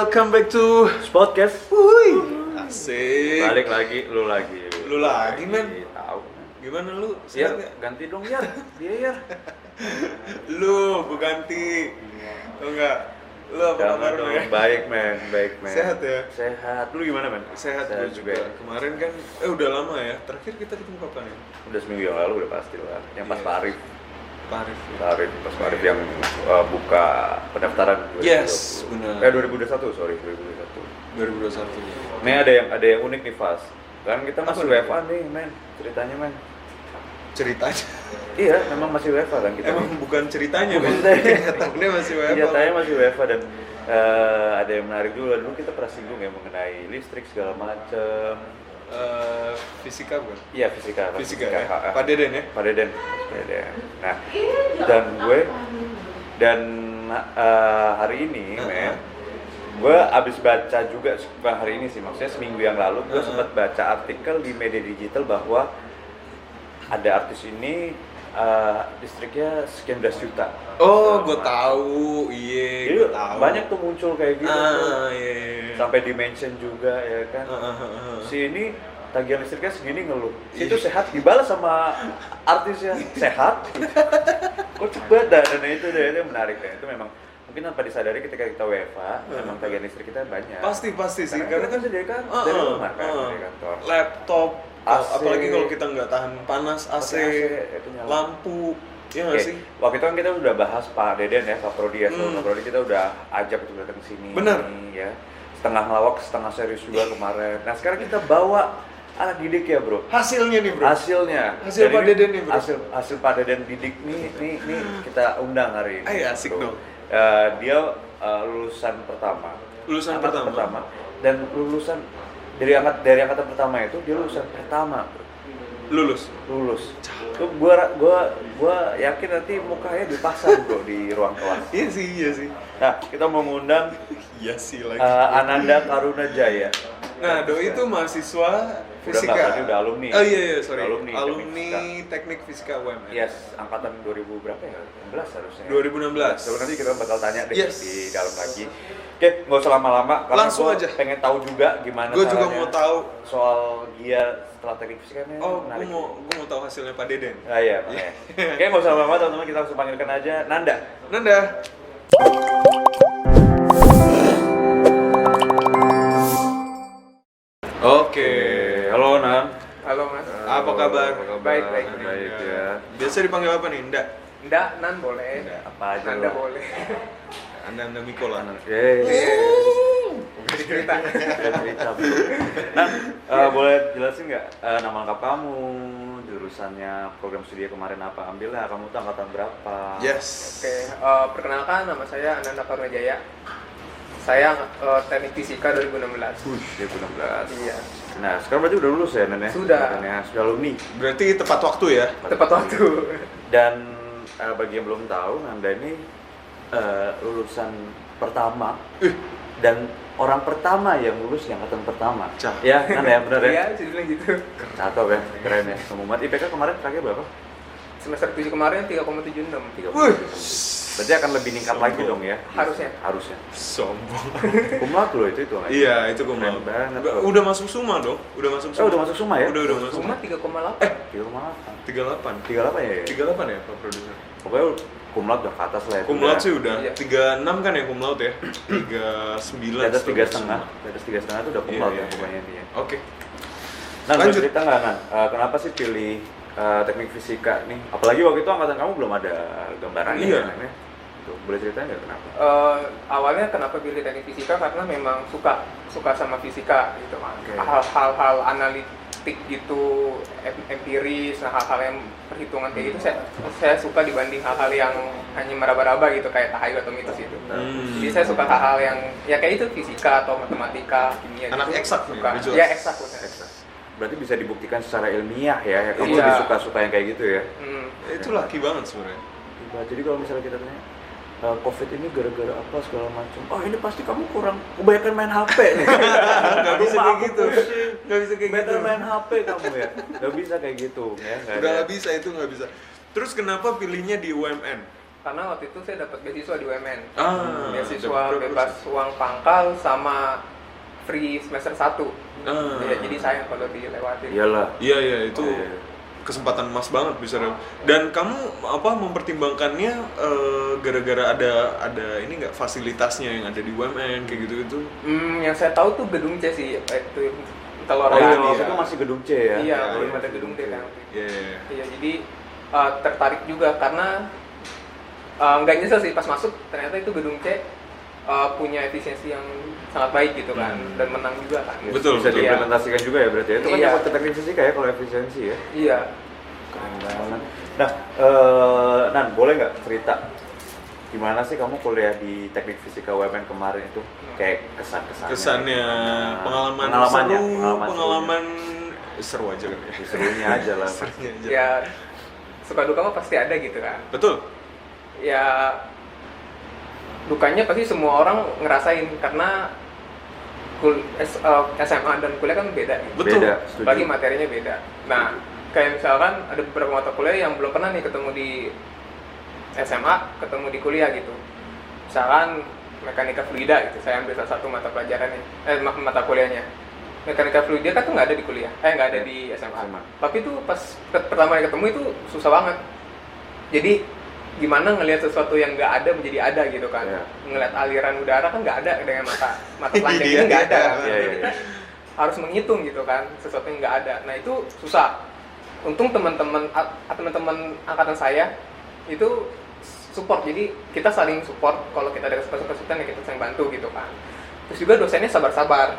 welcome back to Podcast. Wuih, asik. Balik lagi, lu lagi. Lu lagi, men. Tahu. Gimana lu? Ya, Sehat nggak? ganti dong ya. Iya, ya. Lu, gue ganti. Tau nggak? Lu apa kabar lu ya? Baik, men. Baik, men. Sehat ya? Sehat. Lu gimana, men? Sehat gue juga. Kemarin kan, udah lama ya. Terakhir kita ketemu kapan ya? Udah seminggu yang lalu udah pasti lah. Yang pas Yes. Pak Arif. Pak Arif. Pak Arif, pas Pak Arif yang buka pendaftaran 2020. Yes, benar. 2021, sorry, 2021. 2021. Nih ada yang unik nih, Fas. Kan kita masih Apa nih? WFA nih, men. Ceritanya, men. Ceritanya? Iya, memang masih WFA kan kita. Emang bukan ceritanya, Bukan men. ceritanya. Kenyataannya masih WFH. Kenyataannya masih WFH dan ada yang menarik juga. Dulu kita pernah singgung ya mengenai listrik segala macem. Fisika bukan? Iya, fisika. Fisika ya? Pak Deden ya? Pak Deden. Nah, dan hari ini, men, gue abis baca juga, bukan hari ini sih, maksudnya seminggu yang lalu gue sempat baca artikel di media digital bahwa ada artis ini listriknya sekian belas juta. Oh, gue tahu. Iya, Jadi gue tahu. banyak tuh muncul kayak gitu tuh. Iya. Sampai di mention juga ya kan. Si ini tagihan listriknya segini ngeluh. Itu sehat dibalas sama artisnya sehat. Kok cepet dah, dan itu menarik deh. Itu memang mungkin tanpa disadari ketika kita WFH, memang tagihan listrik kita banyak. Pasti sih, Karena kan dari rumah kan, dari kantor. Laptop, AC. apalagi kalau kita nggak tahan panas, AC, itu nyala. lampu, ya nggak Oke, sih? waktu itu kan kita udah bahas Pak Deden ya, Pak Prodi ya, Pak Prodi kita udah ajak untuk datang ke sini. Bener. Ya, setengah ngelawak, setengah serius juga kemarin. Nah sekarang kita bawa anak didik ya bro. Hasilnya nih bro. Hasil Hasil Pak Deden nih, bro. Hasil Pak Deden didik nih kita undang hari ini. Ay, asik bro. dong. Dia lulusan pertama. Lulusan Angkatan pertama. Dan lulusan dari angkatan pertama itu dia lulusan pertama. Bro. Lulus. Tuh gua yakin nanti mukanya dipasang bro di ruang kelas. Iya sih. Nah, kita mau mengundang Iya sih lagi. Ananda Karuna Jaya. Nah, Doi itu mahasiswa fisika. Berarti udah alumni. Oh iya, sorry. Alumni teknik fisika UMN. Yes, angkatan 2000 berapa ya? 16 harusnya. 2016. Coba nanti kita bakal tanya deh Yes. di dalam lagi. Oke, nggak usah lama-lama karena Langsung gua aja. pengen tahu juga gimana Gue juga caranya mau tahu. soal dia setelah teknik fisikanya. Oh, gue menarik. mau tahu hasilnya Pak Deden. Ah, iya, makanya. Oke, nggak usah lama-lama teman-teman, kita langsung panggilkan aja Nanda. Nanda. Oke. Halo Nan. Halo mas. Apa kabar? Baik. Baik ya. Biasa dipanggil apa nih? Nda. Nda, Nan boleh. Apa aja Nanda lah. boleh. Anda Miko lah. Jadi cerita. Cerita. Nah, boleh jelasin nggak nama lengkap kamu, jurusannya, program studi kemarin apa ambilnya, kamu tuh angkatan berapa? Yes. Oke, perkenalkan nama saya Ananda Karuna Jaya. Saya teknik fisika 2016. 2016. Iya. Nah, sekarang berarti udah lulus ya, Nen? Ya? Sudah. Sudah alumni. Berarti tepat waktu ya? Tepat waktu. Dan bagi yang belum tahu, Nanda ini lulusan pertama dan orang pertama yang lulus di angkatan pertama. Cah. Ya, Nanda ya, benar ya? Iya, bisa dibilang gitu. Cakep ya, keren ya. Pemumat IPK kemarin terakhir berapa? Semester 7 kemarin 3,76. 3. Wih. Berarti akan lebih meningkat lagi dong ya? Harusnya. Sombong. Kumlat loh itu nggak? Iya, itu gue Keren mau. banget. Udah masuk Suma dong? Udah masuk Suma? Udah masuk Suma ya? Udah masuk Cuma Suma. 3,8. 3,8. 38. 38 ya? 38 ya Pak Produser? Pokoknya kumlat udah ke atas lah ya. Cum laude sih udah. Iya. 36 kan ya cum laude ya? 39. Di atas 3,5. Di atas 3,5 itu udah cum laude Iya. ya pokoknya intinya. Oke. Nah, boleh Lanjut. cerita nggak, Nan? Kenapa sih pilih teknik fisika nih? Apalagi waktu itu angkatan kamu belum ada gambarannya Iya. kan, ya? Gitu. Boleh ceritain nggak kenapa? Awalnya kenapa pilih teknik fisika karena memang suka sama fisika gitu kan. Oke. Hal-hal analitik gitu, empiris, hal-hal yang perhitungan kayak gitu saya suka dibanding hal-hal yang hanya meraba-raba gitu kayak tahayul atau mitos itu. Jadi saya suka hal-hal yang ya kayak itu fisika atau matematika, kimia Anak gitu. eksak nih, Suka. visual. Ya eksak benar. Berarti bisa dibuktikan secara ilmiah ya, kamu Iya. lebih suka yang kayak gitu ya? Itu laki banget sebenarnya. Nah, jadi kalau misalnya kita tanya, COVID ini gara-gara apa segala macam. Oh ini pasti kamu kurang kebanyakan main HP nih. Nggak bisa Rumah kayak aku gitu. pusing. Nggak bisa kayak Kebanyakan gitu. main HP kamu ya. Nggak bisa kayak gitu ya. Udah nggak bisa itu nggak bisa. Terus kenapa pilihnya di UMN? karena waktu itu saya dapat beasiswa di UMN. Beasiswa dapat berapa bebas uang pangkal sama free semester 1. Ya, jadi sayang kalau dilewatin. Iyalah. Iya itu Oh, iya. kesempatan emas banget bisa. Dan kamu mempertimbangkannya gara-gara ada ini nggak fasilitasnya yang ada di UMN kayak gitu-gitu? Yang saya tahu tuh gedung C sih, itu telur Oh iya, ayam. waktu itu masih gedung C ya? Iya, Ya, belum iya, ada gedung D kan. Iya. Iya, jadi tertarik juga karena nggak nyesel sih pas masuk, ternyata itu gedung C punya efisiensi yang sangat baik gitu kan, dan menang juga kan. Betul, Bisa betul. diimplementasikan juga ya berarti ya? Itu kan Iya. dapat teknik fisika ya kalau efisiensi ya? Iya. Keren banget. Nah, Nan, boleh nggak cerita gimana sih kamu kuliah di teknik fisika UMN kemarin itu? Kayak kesan-kesannya. Kesannya, pengalaman pengalamannya, seru, pengalaman seru aja kan ya. serunya aja lah. Serunya aja. Ya suka duka mah pasti ada gitu kan. Betul. Ya dukanya pasti semua orang ngerasain karena SMA dan kuliah kan beda gitu. Betul. Beda, setuju. Bagi materinya beda. Nah, kayak misalkan ada beberapa mata kuliah yang belum pernah nih ketemu di SMA, ketemu di kuliah gitu. Misalkan mekanika fluida gitu, saya ambil salah satu mata pelajarannya, mata kuliahnya. Mekanika fluida kan tuh nggak ada di kuliah, nggak ada di SMA. Tapi tuh pas pertama kali ketemu itu susah banget. Jadi gimana ngelihat sesuatu yang nggak ada menjadi ada gitu kan? Iya. Ngelihat aliran udara kan nggak ada dengan mata telanjang ini nggak ada. Iya, Jadi iya, kita harus menghitung gitu kan, sesuatu yang nggak ada. Nah itu susah. Untung teman-teman angkatan saya itu support, jadi kita saling support. Kalau kita ada kesulitan ya kita saling bantu gitu kan. Terus juga dosennya sabar-sabar.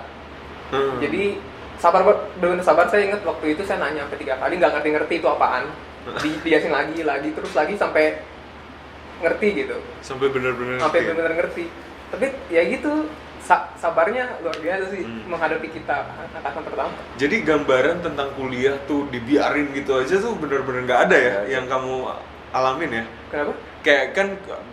Jadi benar-benar sabar. Saya ingat waktu itu saya nanya sampai 3 kali nggak ngerti itu apaan. Dijelasin lagi terus lagi sampai ngerti gitu. Sampai benar-benar Ngerti. Tapi ya gitu, sabarnya luar biasa sih menghadapi kita angkatan pertama. Jadi gambaran tentang kuliah tuh dibiarin gitu aja tuh benar-benar nggak ada ya yang kamu alamin ya? Kenapa? Kayak kan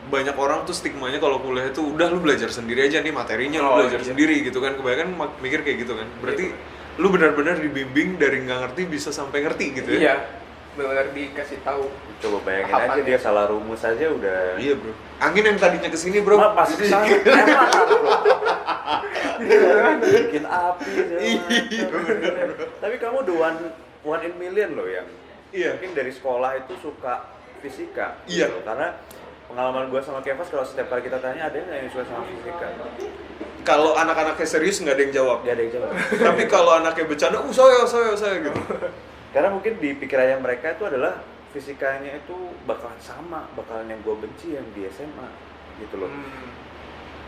banyak orang tuh stigmanya kalau kuliah itu udah lu belajar sendiri aja nih materinya, lu belajar sendiri gitu kan. Kebanyakan mikir kayak gitu kan. Berarti lu benar-benar dibimbing dari nggak ngerti bisa sampai ngerti gitu ya? Iya, benar-benar dikasih tahu. Coba bayangin Tahapannya. aja dia salah rumus aja udah. Iya bro. Angin yang tadinya kesini bro. Pas kesana, emang bro. Bikin api. Iya, bener. Tapi kamu the one in million loh yang Iya. mungkin dari sekolah itu suka fisika. Iya. Gitu. Karena pengalaman gue sama Kevas kalau setiap kali kita tanya ada yang suka sama fisika. Kalau anak-anaknya serius nggak ada yang jawab. Dia ada yang jawab. Tapi kalau anaknya bercanda, saya gitu. Karena mungkin di pikirannya mereka itu adalah fisikanya itu bakalan sama, bakalan yang gue benci yang di SMA gitu loh.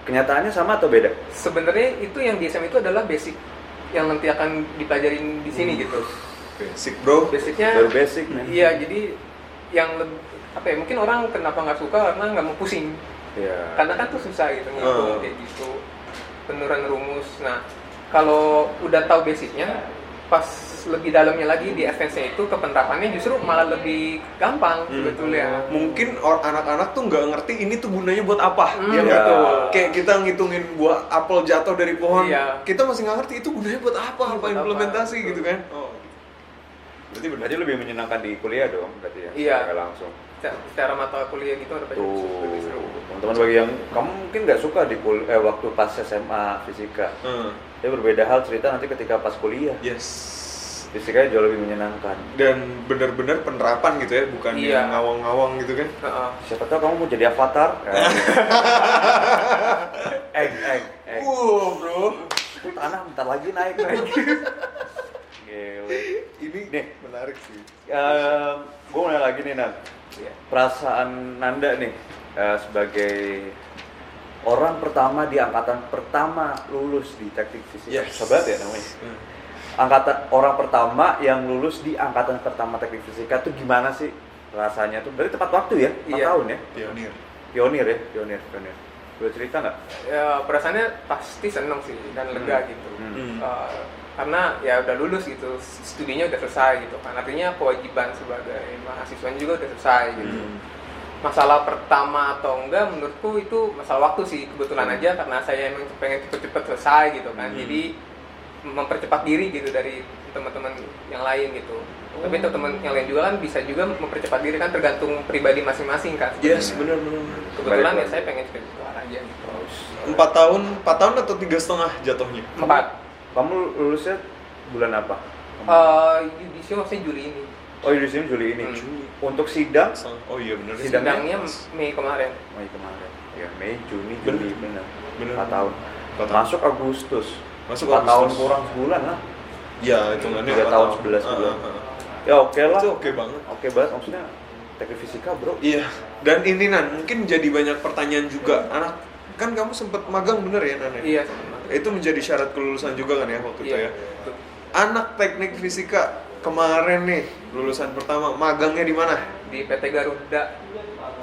Kenyataannya sama atau beda? Sebenarnya itu yang di SMA itu adalah basic yang nanti akan dipelajarin di sini gitu. Basic bro. Basicnya Baru basic men. iya, jadi yang mungkin orang kenapa nggak suka karena nggak mau pusing. Iya. Karena kan tuh susah gitu ngitung kayak gitu, penurunan rumus. Nah kalau udah tahu basicnya, pas lebih dalamnya lagi di advance-nya itu ke penerapannya justru malah lebih gampang sebetulnya. Mungkin anak-anak tuh nggak ngerti ini tuh gunanya buat apa. Iya, Ya. betul. Kayak kita ngitungin buah apel jatuh dari pohon, Iya. kita masih nggak ngerti itu gunanya buat apa, apa Buat implementasi apa, gitu kan. Oh. Berarti benar. Berarti lebih menyenangkan di kuliah dong berarti ya? Iya. Nggak langsung. Secara mata kuliah gitu ada banyak lebih seru. Teman-teman bagi yang kamu mungkin nggak suka di waktu pas SMA fisika, ya berbeda hal cerita nanti ketika pas kuliah. Yes. Fisikanya jauh lebih menyenangkan. Dan benar-benar penerapan gitu ya, bukan Iya. yang ngawang-ngawang gitu kan. Siapa tahu kamu mau jadi avatar? Egg. Bro. Itu tanah bentar lagi naik. Gile. Ini Nih. menarik sih. Gue mau nanya lagi nih Nan. Iya. Perasaan Nanda nih sebagai orang pertama di angkatan pertama lulus di teknik fisika. Yes. Sobat ya namanya. Orang pertama yang lulus di angkatan pertama teknik fisika tuh gimana sih rasanya tuh? Dari tepat waktu ya, 4 Iya. tahun ya? Pionir. Pionir. Boleh cerita nggak? Ya perasaannya pasti seneng sih dan lega gitu. Karena ya udah lulus gitu, studinya udah selesai gitu kan. Artinya kewajiban sebagai mahasiswanya juga udah selesai gitu. Masalah pertama atau enggak menurutku itu masalah waktu sih, kebetulan aja karena saya emang pengen cepet-cepet selesai gitu kan. Jadi mempercepat diri gitu dari teman-teman yang lain gitu. Tapi teman yang lain juga kan bisa juga mempercepat diri kan, tergantung pribadi masing-masing kan. Yes, benar. Kebetulan ya saya pengen cepet keluar aja gitu. 4 tahun atau 3,5 jatuhnya? 4. Kamu lulusnya bulan apa? Yudisi maksudnya Juli ini. Oh, yudisium Juli ini. Juli. Untuk sidang? Oh iya benar. Sidangnya Mei kemarin. Mei kemarin. Ya, Mei, Juni, Juli, benar. 4 tahun. 4 tahun. Masuk Agustus. 4 tahun kurang sebulan lah. Ya, hitungannya 3 tahun 11 bulan. Ya oke lah. Itu oke banget. Oke banget, maksudnya teknik fisika bro. Iya. Dan ini mungkin jadi banyak pertanyaan juga. Anak, kan kamu sempat magang bener ya Nan? Iya. Itu menjadi syarat kelulusan juga kan ya waktu itu Iya. ya. Anak teknik fisika kemarin nih lulusan pertama magangnya di mana? Di PT Garuda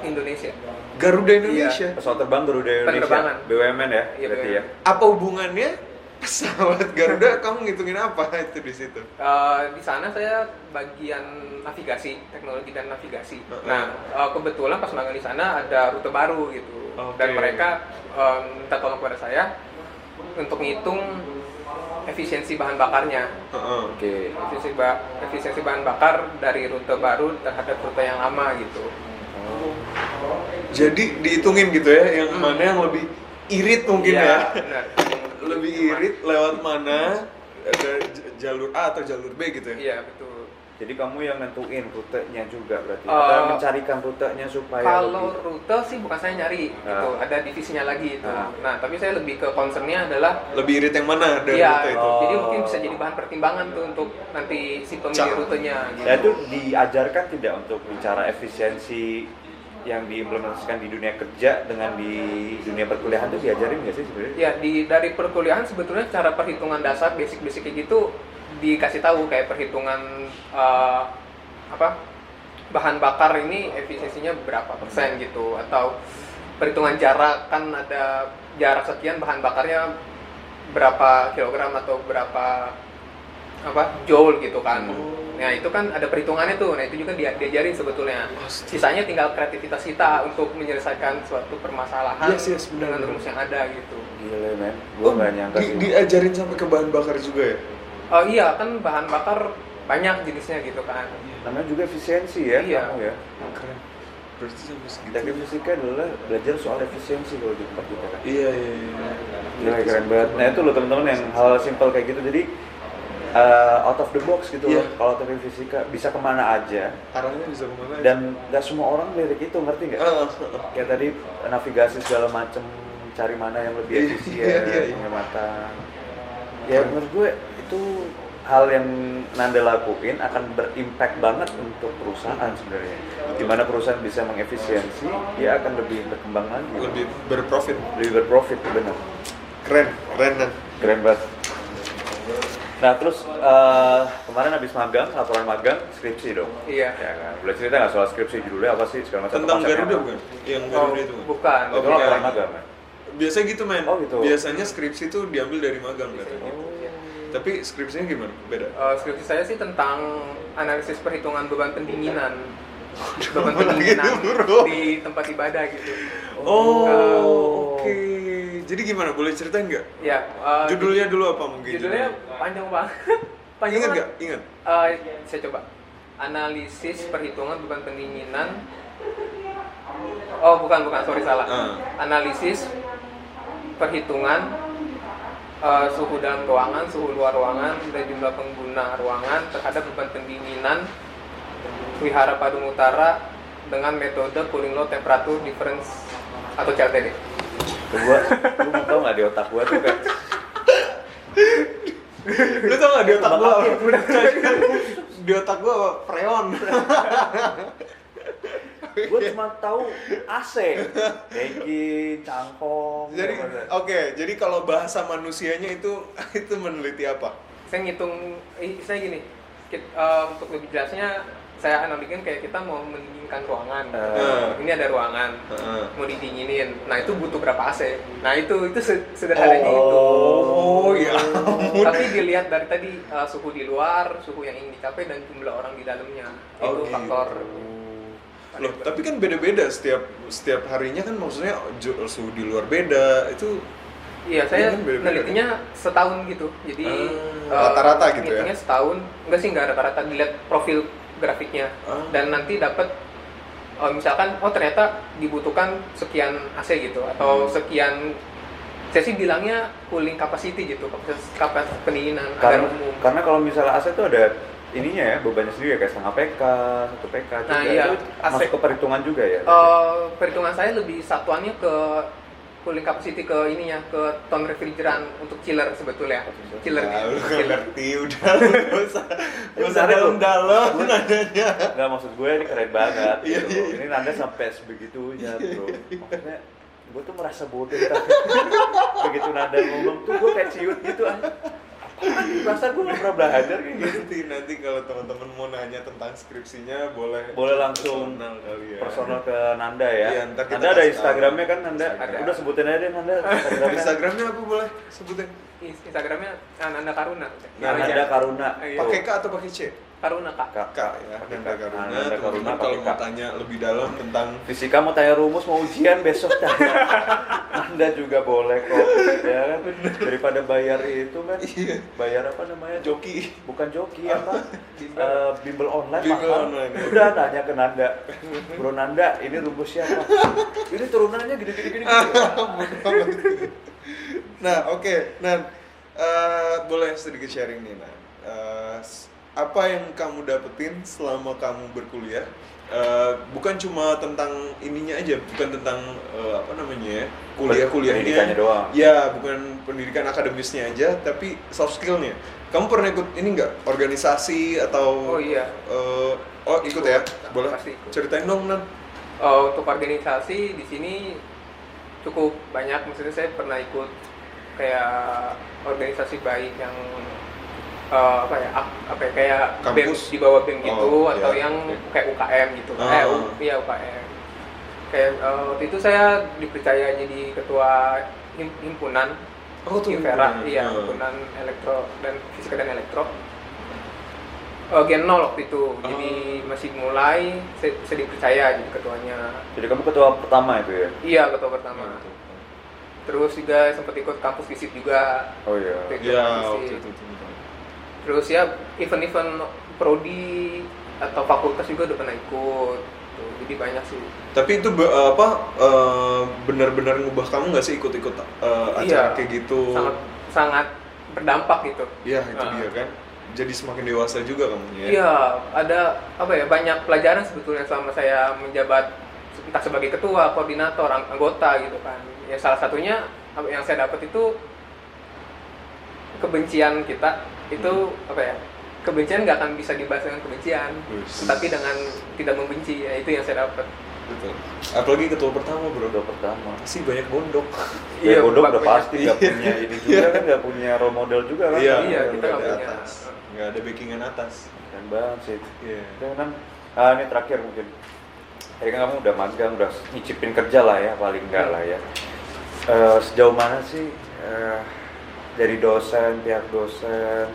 Indonesia. Garuda Indonesia. Pesawat terbang Garuda Indonesia. Penerbangan. BUMN ya, Iya, berarti ya. Apa hubungannya pesawat Garuda? Kamu ngitungin apa itu di situ? Di sana saya bagian navigasi, teknologi dan navigasi. Uh-huh. Nah, kebetulan pas magang di sana ada rute baru gitu. Okay. Dan mereka minta tolong kepada saya untuk ngitung efisiensi bahan bakarnya. Oke. Efisiensi bahan bakar dari rute baru terhadap rute yang lama gitu. Jadi dihitungin gitu ya, yang mana yang lebih irit mungkin ya. Benar. Lebih irit lewat mana, ada jalur A atau jalur B gitu ya. Iya, betul. Jadi kamu yang nentuin rutenya juga berarti. Atau mencarikan rutenya supaya kalau lebih... rute sih bukan saya nyari gitu, ada divisinya lagi itu. Ah. Nah, tapi saya lebih ke concernnya adalah Lebih irit yang mana dari iya, rute itu? jadi mungkin bisa jadi bahan pertimbangan tuh untuk nanti si pemilih rutenya gitu. Nah itu diajarkan tidak untuk bicara efisiensi yang diimplementasikan di dunia kerja dengan di dunia perkuliahan itu diajarin nggak sih sebenarnya? Ya, dari perkuliahan sebetulnya cara perhitungan dasar basic-basic kayak gitu dikasih tahu, kayak perhitungan bahan bakar ini efisiensinya berapa persen gitu, atau perhitungan jarak, kan ada jarak sekian bahan bakarnya berapa kilogram atau berapa joule gitu kan. Nah itu kan ada perhitungannya tuh, nah itu juga diajarin sebetulnya. Sisanya tinggal kreativitas kita untuk menyelesaikan suatu permasalahan dengan rumus yang ada gitu. Gila men, gua nggak nyangka sih. Diajarin sampai ke bahan bakar juga ya? Oh iya, kan bahan bakar banyak jenisnya gitu kan. Namanya juga efisiensi ya, Iya. kamu ya. Keren. Berarti sampai segitu. Teknik fisika adalah belajar soal efisiensi kalau di tempat kita kan. Iya. Gila, keren banget. Nah itu loh teman-teman yang hal simple kayak gitu, jadi out of the box gitu loh. Kalau teknik fisika bisa kemana aja. Arahnya bisa kemana aja. Dan nggak semua orang lirik itu, ngerti nggak? Kayak tadi navigasi segala macem, cari mana yang lebih efisien, penghematan. Ya menurut gue itu hal yang Nanda lakuin akan berimpact banget untuk perusahaan sebenarnya. Dimana perusahaan bisa mengefisiensi, dia akan lebih berkembang lagi. Lebih berprofit. Benar. Keren Keren banget. Nah terus kemarin habis magang, laporan magang, skripsi dong. Iya. Ya kan. Boleh cerita nggak soal skripsi, judulnya apa sih segala macam? Tentang konsepnya Garuda apa? bukan? Yang Garuda itu kan? Bukan. Itu laporan magang kan? Biasanya gitu men. Oh, gitu. Biasanya skripsi itu diambil dari magang katanya. Gitu. Tapi skripsinya gimana? Beda? Skripsi saya sih tentang analisis perhitungan beban pendinginan. Beban Lagi pendinginan itu, bro. di tempat ibadah gitu. Oke. Jadi gimana? Boleh ceritain nggak? Ya. Judulnya dulu apa mungkin? Judulnya panjang banget. Ingat nggak? Ingat. Saya coba. Analisis perhitungan beban pendinginan. Oh bukan, sorry salah. Analisis perhitungan suhu dalam ruangan, suhu luar ruangan, dan jumlah pengguna ruangan terhadap beban pendinginan Wihara Padung Utara dengan metode cooling low temperature difference atau CLTD. Lu mau tau nggak di otak gua tuh kayak Lu tau gak di otak gua? Di otak gua freon. gua cuma tahu AC, Deki, cangkong. Jadi jadi kalau bahasa manusianya itu meneliti apa? Saya ngitung, saya gini, untuk lebih jelasnya saya analogikan kayak kita mau mendinginkan ruangan. Ini ada ruangan, mau didinginin. Nah itu butuh berapa AC? Nah itu sederhananya itu. Oh ya. Tapi dilihat dari tadi suhu di luar, suhu yang ingin dicapai, dan jumlah orang di dalamnya. Itu faktor. Loh, tapi kan beda-beda setiap harinya kan, maksudnya suhu di luar beda. Itu Iya, saya Iya kan, beda-beda, nelitinya setahun gitu. Jadi rata-rata gitu ya? ngitungnya setahun. Enggak sih, enggak rata-rata, dilihat profil grafiknya. Dan nanti dapat misalkan ternyata dibutuhkan sekian AC gitu atau sekian, saya sih bilangnya cooling capacity gitu, kapasitas pendinginan agar umum. Karena kalau misalnya AC itu ada ininya ya, bebannya sendiri ya, kayak setengah PK, 1 PK juga. Nah, iya, itu masuk ke perhitungan juga ya? Perhitungan saya lebih satuannya ke cooling capacity, ke ininya, ke ton refrigeran untuk chiller sebetulnya. Chiller Nah, lu chiller. ngerti udah, lu gak usah dalam-dalam nadanya. Enggak, maksud gue ini keren banget Iya, gitu. iya. Ini Nanda sampai sebegitunya bro. Maksudnya gue tuh merasa bodoh tapi begitu Nanda ngomong tuh gue kayak ciut gitu aja. Perasaan gue gak pernah belajar kayak gitu. Nanti kalau teman-teman mau nanya tentang skripsinya boleh Langsung personal kali ya. personal ke Nanda ya. Iya, ntar kita Nanda ada kasih Instagramnya tahu. kan Nanda? Ada. Udah sebutin aja deh Nanda Instagramnya. Instagramnya apa boleh sebutin? Instagramnya Nanda Karuna. Nanda Karuna. Iya. Pakai K atau pakai C? Karuna, Kak. Kak ya, Nanda Karuna. Nanda Karuna Teman-teman pakai kalau mau K. tanya lebih dalam tentang Fisika mau tanya rumus, mau ujian besok tanya. Anda juga boleh kok, ya kan? Daripada bayar itu kan, bayar apa namanya? joki, Bukan joki apa? Bimbel online Bimbel mahal. online, ya. Udah nanya ke Nanda, Bro Nanda, ini rumusnya apa? Ini turunannya gini. Nah, oke. Nah, boleh sedikit sharing nih, Nah. Apa yang kamu dapetin selama kamu berkuliah? Bukan cuma tentang ininya aja, bukan tentang apa namanya ya, kuliahnya. Pendidikannya doang. Ya, bukan pendidikan akademisnya aja, tapi soft skillnya. Kamu pernah ikut ini nggak? Organisasi atau? Oh iya. Ikut ya? Boleh Pasti ikut. ceritain dong, Nan. Untuk organisasi di sini cukup banyak. Maksudnya saya pernah ikut kayak organisasi baik yang kayak BEM, Kampus? di bawah BEM gitu, atau iya. yang kayak UKM gitu. Iya UKM. Kayak waktu itu saya dipercaya jadi ketua himpunan Infera, iya, himpunan elektro dan fisika dan elektro. Gen 0 waktu itu, jadi masih mulai, saya dipercaya jadi ketuanya. Jadi kamu ketua pertama itu ya? Iya, ketua pertama. Terus juga sempat ikut kampus visit juga. Oh iya. Waktu itu. Terus ya event-event prodi atau fakultas juga udah pernah ikut. Tuh, jadi banyak sih. Tapi itu benar-benar ngubah kamu nggak sih ikut-ikut acara kayak gitu? Sangat berdampak gitu. Iya, itu dia kan. Jadi semakin dewasa juga kamu ya. Iya, ada banyak pelajaran sebetulnya selama saya menjabat entah sebagai ketua, koordinator, anggota gitu kan. Ya salah satunya yang saya dapat itu kebencian kita itu kebencian nggak akan bisa dibahas dengan kebencian, tapi dengan tidak membenci, ya itu yang saya dapat. Betul. Apalagi ketua pertama bro. Ketua pertama. Pasti banyak bondok. Iya, bodoh udah pasti nggak punya ini juga kan, nggak punya role model juga kan? Iya, kita nggak nggak ada punya. atas, nggak ada backingan atas. Keren banget sih. Iya. Dan ini terakhir mungkin. Tadi kan kamu udah magang, udah nyicipin kerja lah ya, paling enggak lah ya. Sejauh mana sih dari pihak dosen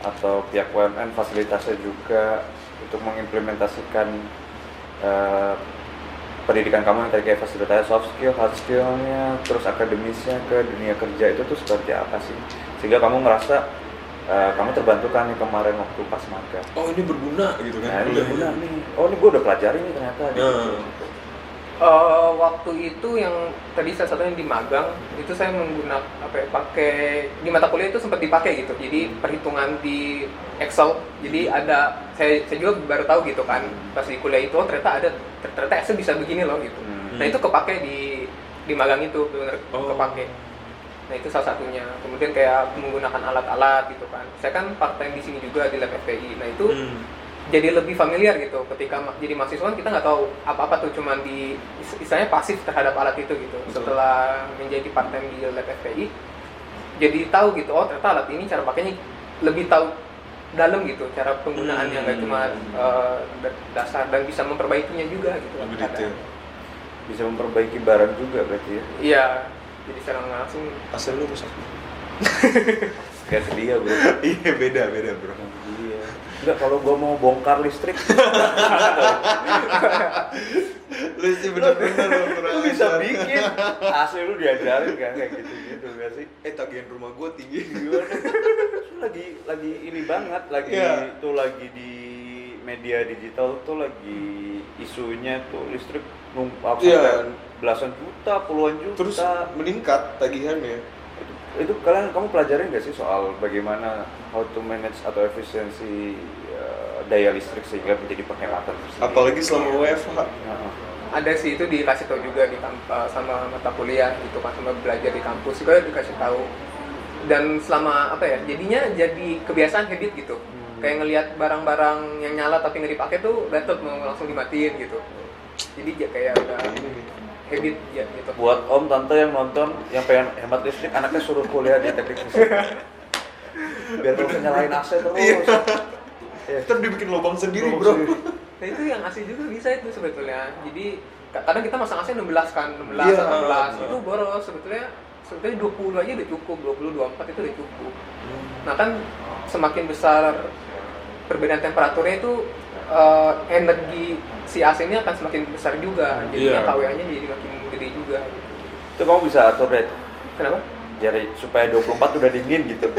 atau pihak UMN fasilitasnya juga untuk mengimplementasikan pendidikan kamu yang tadi kayak fasilitasnya soft skill, hard skillnya, terus akademisnya ke dunia kerja itu tuh seperti apa sih? Sehingga kamu ngerasa kamu terbantu kan nih kemarin waktu pas magang. Oh ini berguna gitu kan? Nah, ini berguna nih. Oh ini gue udah pelajari nih ternyata. Gitu. Waktu itu yang tadi salah satunya di magang itu saya menggunakan pakai di mata kuliah itu sempat dipakai gitu. Jadi perhitungan di Excel. Jadi ada saya juga baru tahu gitu kan pas di kuliah itu ternyata Excel bisa begini loh gitu. Nah itu kepake di magang itu benar kepake. Nah itu salah satunya. Kemudian kayak menggunakan alat-alat gitu kan. Saya kan part time di sini juga di lab FPI. Nah itu jadi lebih familiar gitu. Ketika jadi mahasiswa kita nggak tahu apa-apa tuh, cuman di istilahnya pasif terhadap alat itu gitu. Setelah menjadi part time di lab FPI, jadi tahu gitu. Oh ternyata alat ini cara pakainya lebih tahu dalam gitu. Cara penggunaannya nggak cuma dasar, dan bisa memperbaikinya juga gitu. Lebih detail. Bisa memperbaiki barang juga berarti ya? Iya. Jadi secara langsung Asal lu rusak. Kayak sedia bro. Iya beda bro. Iya. Enggak, kalau gua mau bongkar listrik. Lu sih bener-bener lu bisa bikin. Asli lu diajarin kan kayak gitu-gitu gak sih? Tagihan rumah gua tinggi. lagi ini banget, lagi tuh lagi di media digital tuh lagi isunya tuh listrik numpuk sampai belasan juta, puluhan juta. Terus meningkat tagihannya. Itu kamu pelajarin nggak sih soal bagaimana how to manage atau efisiensi daya listrik sehingga menjadi penghematan tersendiri? Apalagi selama WFH. Ada sih, itu dikasih tahu juga di sama mata kuliah gitu kan, sama belajar di kampus juga dikasih tahu. Dan selama jadinya jadi kebiasaan habit gitu. Kayak ngelihat barang-barang yang nyala tapi nggak dipakai tuh laptop mau langsung dimatiin gitu. Jadi kayak udah habit ya gitu. Buat om tante yang nonton yang pengen hemat listrik, anaknya suruh kuliah di teknik listrik. Biar nggak usah nyalain AC terus. Ntar dibikin lubang sendiri bro. Nah itu yang AC juga bisa itu sebetulnya. Jadi kadang kita masang AC 16 kan, 16 itu boros sebetulnya 20 aja udah cukup, 20, 24 itu udah cukup. Nah kan semakin besar perbedaan temperaturnya itu energi si AC ini akan semakin besar juga, jadinya KWA-nya jadi makin gede juga. Itu kamu bisa atur deh. Kenapa? Jadi supaya 24 udah dingin gitu.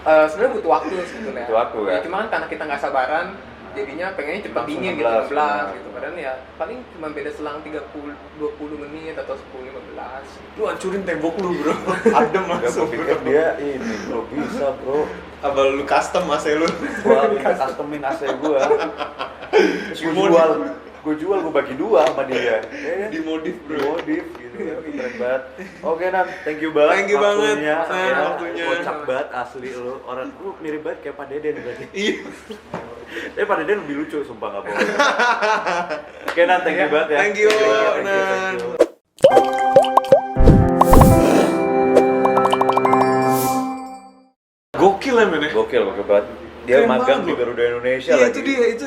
Sebenarnya butuh waktu sebetulnya. Butuh waktu kan? Ya, cuma kan karena kita nggak sabaran, jadinya pengennya cepat dingin gitu, 16 gitu. Padahal ya paling cuma beda selang 20 menit atau 10-15. Lu hancurin tembok lu bro. Adem langsung. Gue pikir dia ini bro, bisa bro. Apa lu custom AC lu? Gua customin AC gua. Terus gue jual, gue bagi 2 sama dia. Dimodif bro. Dimodif gitu ya, keren banget. Oke Nan, thank you banget. Thank you banget, waktunya. Kocak banget asli lu. Orang lu mirip banget kayak Pak Deden berarti. Iya. Tapi Pak Deden lebih lucu, sumpah nggak bohong. Oke Nan, thank you banget ya. Thank you Nan. Gokil ya men ya? Gokil banget. Dia Keren magang banget, di bro. Garuda Indonesia Iya lagi.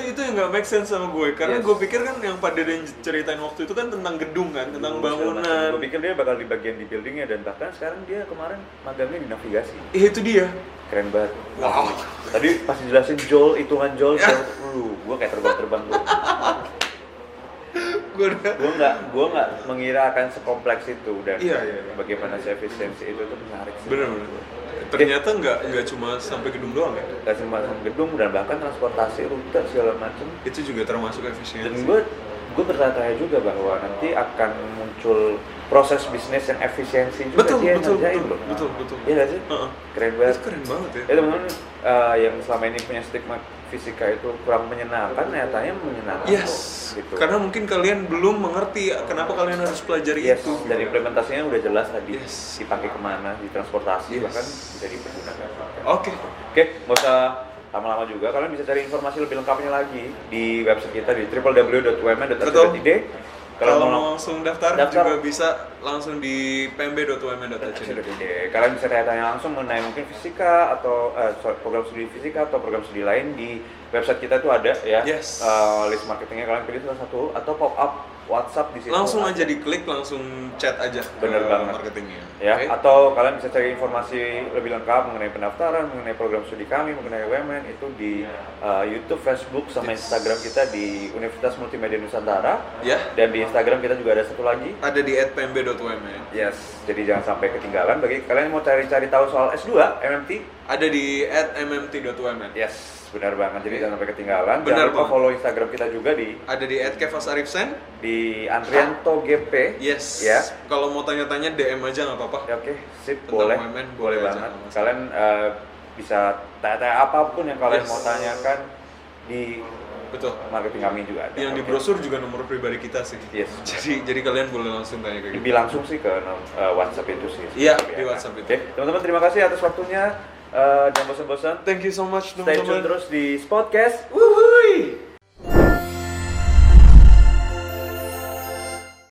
itu yang nggak make sense sama gue karena gue pikir kan yang Pak Deden ceritain waktu itu kan tentang gedung kan, tentang bangunan. Gue pikir dia bakal di bagian di buildingnya dan bahkan sekarang dia kemarin magangnya di navigasi. Itu dia. Keren banget. Wow. Tadi pas dijelasin hitungan Joule, gue kayak terbang lu. Gue nggak mengira akan sekompleks itu dan bagaimana efisiensi itu tuh menarik sih. Bener. Ternyata nggak cuma sampai gedung doang ya? Nggak cuma sampai gedung dan bahkan transportasi rute segala macam. Itu juga termasuk efisiensi. Dan gue bertanya juga bahwa nanti akan muncul proses bisnis yang efisiensi juga betul. Iya nggak sih? Keren banget. Itu keren banget ya. Teman-teman yang selama ini punya stigma fisika itu kurang menyenangkan, nyatanya menyenangkan. Yes. Gitu. Karena mungkin kalian belum mengerti kenapa kalian harus pelajari itu. Dan implementasinya udah jelas tadi. Dipakai kemana, di transportasi bahkan bisa dipergunakan. Oke, nggak usah lama-lama juga. Kalian bisa cari informasi lebih lengkapnya lagi di website kita di www.umn.ac.id. Kalau mau langsung daftar juga bisa langsung di pmb.umn.ac.id. Kalian bisa tanya langsung mengenai mungkin fisika atau program studi fisika atau program studi lain di website kita itu ada ya. List marketingnya kalian pilih salah satu atau pop up WhatsApp di situ. Langsung aja diklik, langsung chat aja. Bener banget. Marketingnya. Ya. Okay. Atau kalian bisa cari informasi lebih lengkap mengenai pendaftaran, mengenai program studi kami, mengenai UMN itu di YouTube, Facebook, sama Instagram kita di Universitas Multimedia Nusantara. Dan di Instagram kita juga ada satu lagi. Ada di @pmb.umn. Yes. Jadi jangan sampai ketinggalan. Bagi kalian yang mau cari-cari tahu soal S2, MMT, ada di @mmt.umn. Yes. Benar banget, jadi jangan sampai ketinggalan. Jangan lupa follow Instagram kita juga ada di @kevasarifsen, di Andrianto GP. Yes. Ya. Kalau mau tanya-tanya DM aja nggak apa-apa. Ya, oke, sip, boleh. Boleh banget. Kalian bisa tanya apapun yang kalian mau tanyakan di marketing kami juga ada. Yang di brosur juga nomor pribadi kita sih. Yes. Jadi kalian boleh langsung tanya ke kita. Lebih langsung sih ke WhatsApp itu sih. Iya, di WhatsApp itu. Oke, teman-teman terima kasih atas waktunya. Jangan bosan-bosan. Thank you so much teman-teman. Stay tune terus di Spotcast. Wuhui.